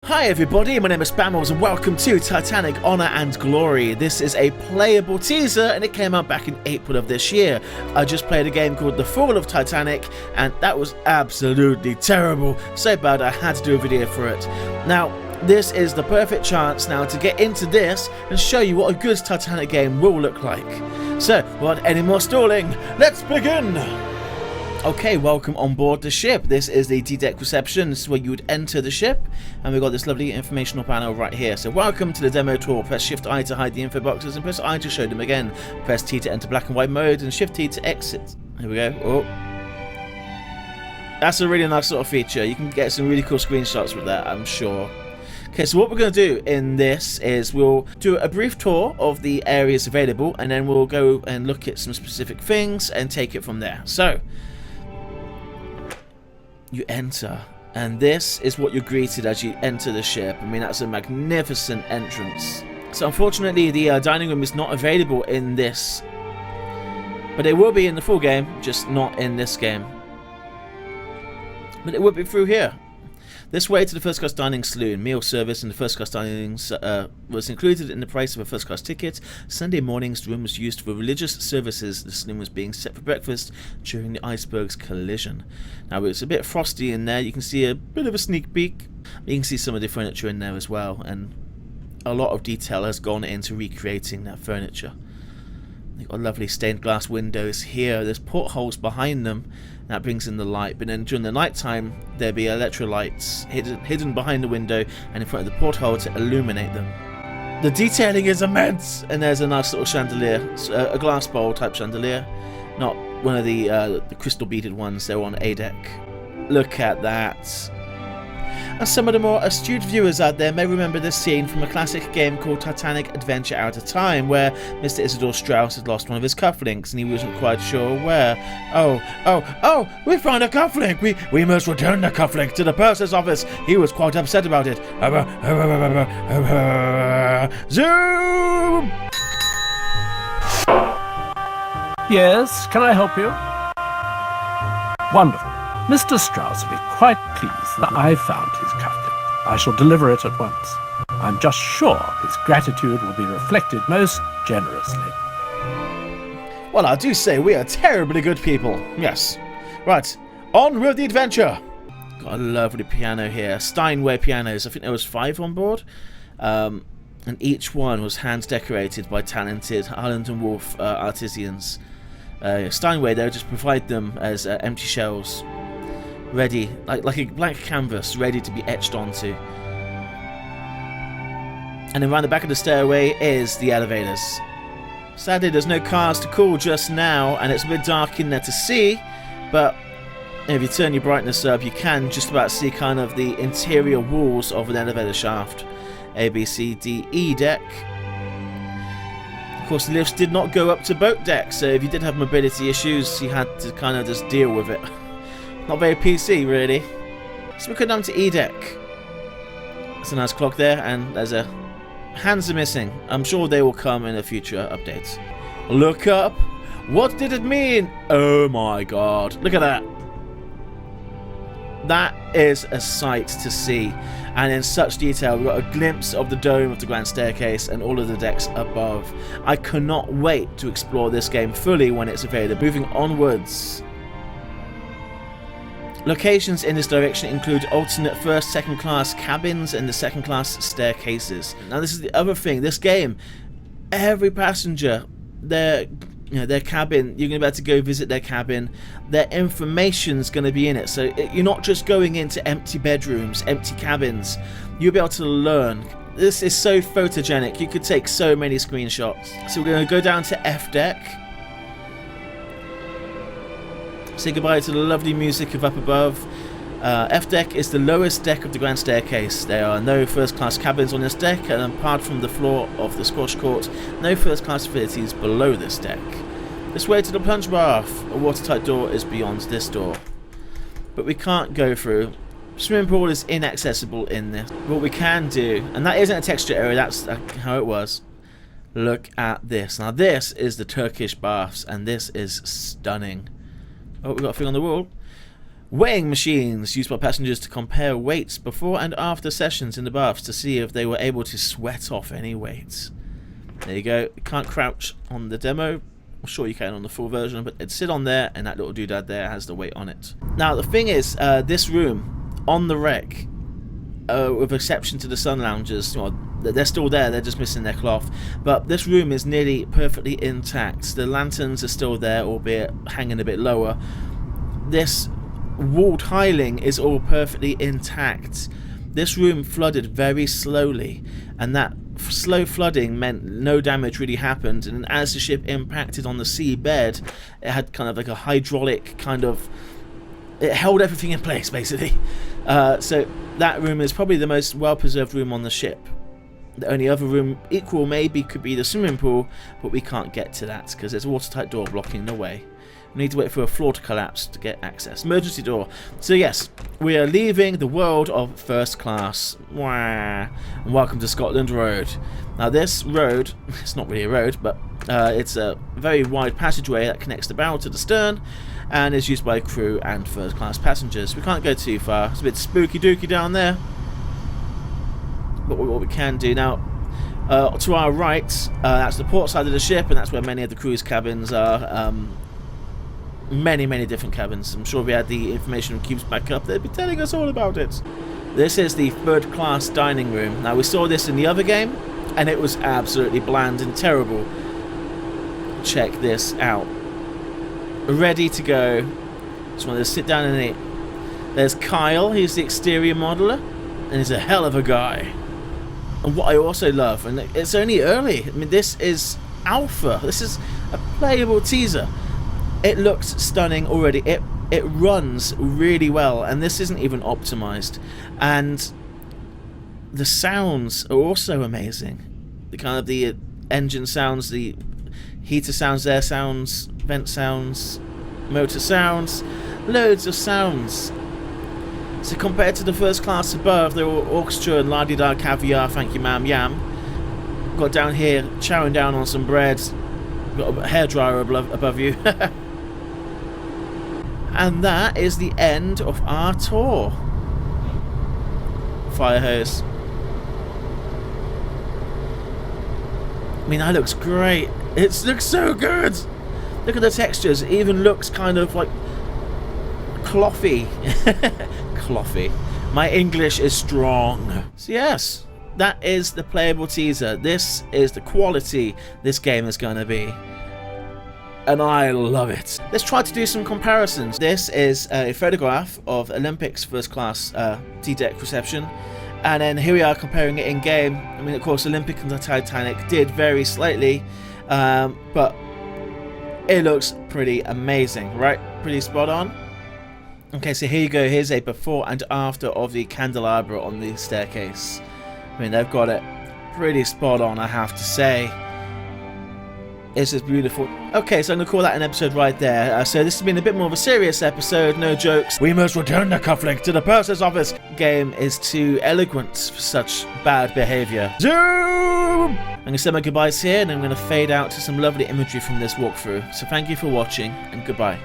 Hi everybody, my name is Spammals and welcome to Titanic, Honor and Glory. This is a playable teaser and it came out back in April of this year. I just played a game called The Fall of Titanic and that was absolutely terrible. So bad I had to do a video for it. Now, this is the perfect chance now to get into this and show you what a good Titanic game will look like. So, without any more stalling, let's begin! Okay, welcome on board the ship. This is the D-Deck reception. This is where you would enter the ship. And we've got this lovely informational panel right here. So welcome to the demo tour. Press Shift I to hide the info boxes and press I to show them again. Press T to enter black and white mode and Shift T to exit. Here we go. Oh. That's a really nice sort of feature. You can get some really cool screenshots with that, I'm sure. Okay, so what we're going to do in this is we'll do a brief tour of the areas available and then we'll go and look at some specific things and take it from there. So, you enter, and this is what you're greeted as you enter the ship. I mean, that's a magnificent entrance. So unfortunately, the dining room is not available in this, but it will be in the full game, just not in this game. But it will be through here. This way to the first class dining saloon. Meal service and the first class dining was included in the price of a first class ticket. Sunday mornings the room was used for religious services. The saloon was being set for breakfast during the iceberg's collision. Now it's a bit frosty in there. You can see a bit of a sneak peek. You can see some of the furniture in there as well, and a lot of detail has gone into recreating that furniture. They've got lovely stained glass windows here. There's portholes behind them. That brings in the light. But then during the night time, there'll be electrolytes hidden behind the window and in front of the porthole to illuminate them. The detailing is immense. And there's a nice little chandelier, a glass bowl type chandelier. Not one of the crystal beaded ones. They're on A deck. Look at that. And some of the more astute viewers out there may remember this scene from a classic game called Titanic Adventure Out of Time, where Mr. Isidore Strauss had lost one of his cufflinks and he wasn't quite sure where. Oh, we found a cufflink! We must return the cufflink to the purser's office. He was quite upset about it. Zoom! Yes, can I help you? Wonderful. Mr. Strauss will be quite pleased that I found his cufflink. I shall deliver it at once. I'm just sure his gratitude will be reflected most generously. Well, I do say we are terribly good people. Yes. Right, on with the adventure. Got a lovely piano here. Steinway pianos. I think there was 5 on board. And each one was hand decorated by talented Harland and Wolff artisans. Steinway, they'll just provide them as empty shells. Ready, like a blank canvas, ready to be etched onto. And then around the back of the stairway is the elevators. Sadly, there's no cars to call just now, and it's a bit dark in there to see, but if you turn your brightness up, you can just about see kind of the interior walls of an elevator shaft. A, B, C, D, E deck. Of course, the lifts did not go up to boat deck, so if you did have mobility issues, you had to kind of just deal with it. Not very PC, really. So we go down to E deck. There's a nice clock there, and there's a... hands are missing. I'm sure they will come in a future update. Look up. What did it mean? Oh my god. Look at that. That is a sight to see. And in such detail, we've got a glimpse of the dome of the grand staircase and all of the decks above. I cannot wait to explore this game fully when it's available. Moving onwards. Locations in this direction include alternate first, second class cabins and the second class staircases. Now this is the other thing, this game, every passenger, their cabin, you're going to be able to go visit their cabin, their information's going to be in it, so you're not just going into empty bedrooms, empty cabins, you'll be able to learn. This is so photogenic, you could take so many screenshots. So we're going to go down to F deck. Say goodbye to the lovely music of up above. F deck is the lowest deck of the grand staircase. There are no first class cabins on this deck, and apart from the floor of the squash court, no first class facilities below this deck. This way to the plunge bath. A watertight door is beyond this door, but we can't go through. Swimming pool is inaccessible in this. What we can do, and that isn't a texture area, that's how it was. Look at this. Now this is the Turkish baths, and this is stunning. Oh, we've got a thing on the wall. Weighing machines used by passengers to compare weights before and after sessions in the baths to see if they were able to sweat off any weights. There you go. You can't crouch on the demo. I'm sure you can on the full version, but it'd sit on there, and that little doodad there has the weight on it. Now, the thing is, this room on the wreck, with exception to the sun loungers, well, they're still there, they're just missing their cloth, but this room is nearly perfectly intact. The lanterns are still there, albeit hanging a bit lower. This wall tiling is all perfectly intact. This room flooded very slowly, and that slow flooding meant no damage really happened, and as the ship impacted on the seabed, it had kind of like a hydraulic kind of... it held everything in place, basically. So that room is probably the most well-preserved room on the ship. The only other room equal maybe could be the swimming pool, but we can't get to that because there's a watertight door blocking the way. We need to wait for a floor to collapse to get access. Emergency door. So yes, we are leaving the world of first class. Wah. And welcome to Scotland Road. Now this road, it's not really a road, but it's a very wide passageway that connects the bow to the stern and is used by crew and first class passengers. We can't go too far. It's a bit spooky dooky down there. But what we can do now, to our right, that's the port side of the ship, and that's where many of the crew's cabins are. Many different cabins. I'm sure if we had the information cubes back up, they'd be telling us all about it. This is the third class dining room. Now we saw this in the other game, and it was absolutely bland and terrible. Check this out. Ready to go. Just wanted to sit down and eat. There's Kyle, he's the exterior modeler, and he's a hell of a guy. And what I also love, and it's only early, I mean this is alpha, this is a playable teaser. It looks stunning already. It runs really well, and this isn't even optimized. And the sounds are also amazing. The kind of the engine sounds, the heater sounds, air sounds, vent sounds, motor sounds, loads of sounds. So compared to the first class above, they're all orchestra and la-di-da caviar, thank you ma'am yam. Got down here chowing down on some bread. Got a hairdryer above you. And that is the end of our tour. Fire hose. I mean, that looks great. It looks so good. Look at the textures. It even looks kind of like clothy. Clothy. My English is strong. So yes, that is the playable teaser. This is the quality this game is going to be. And I love it. Let's try to do some comparisons. This is a photograph of Olympic's first class D-deck reception. And then here we are comparing it in game. I mean, of course, Olympic and the Titanic did vary slightly. But it looks pretty amazing, right? Pretty spot on. Okay, so here you go. Here's a before and after of the candelabra on the staircase. I mean, they've got it pretty spot on, I have to say. It's just beautiful. Okay, so I'm going to call that an episode right there. So this has been a bit more of a serious episode, no jokes. We must return the cufflink to the purser's office. Game is too eloquent for such bad behaviour. Zoom! I'm going to say my goodbyes here, and I'm going to fade out to some lovely imagery from this walkthrough. So thank you for watching, and goodbye.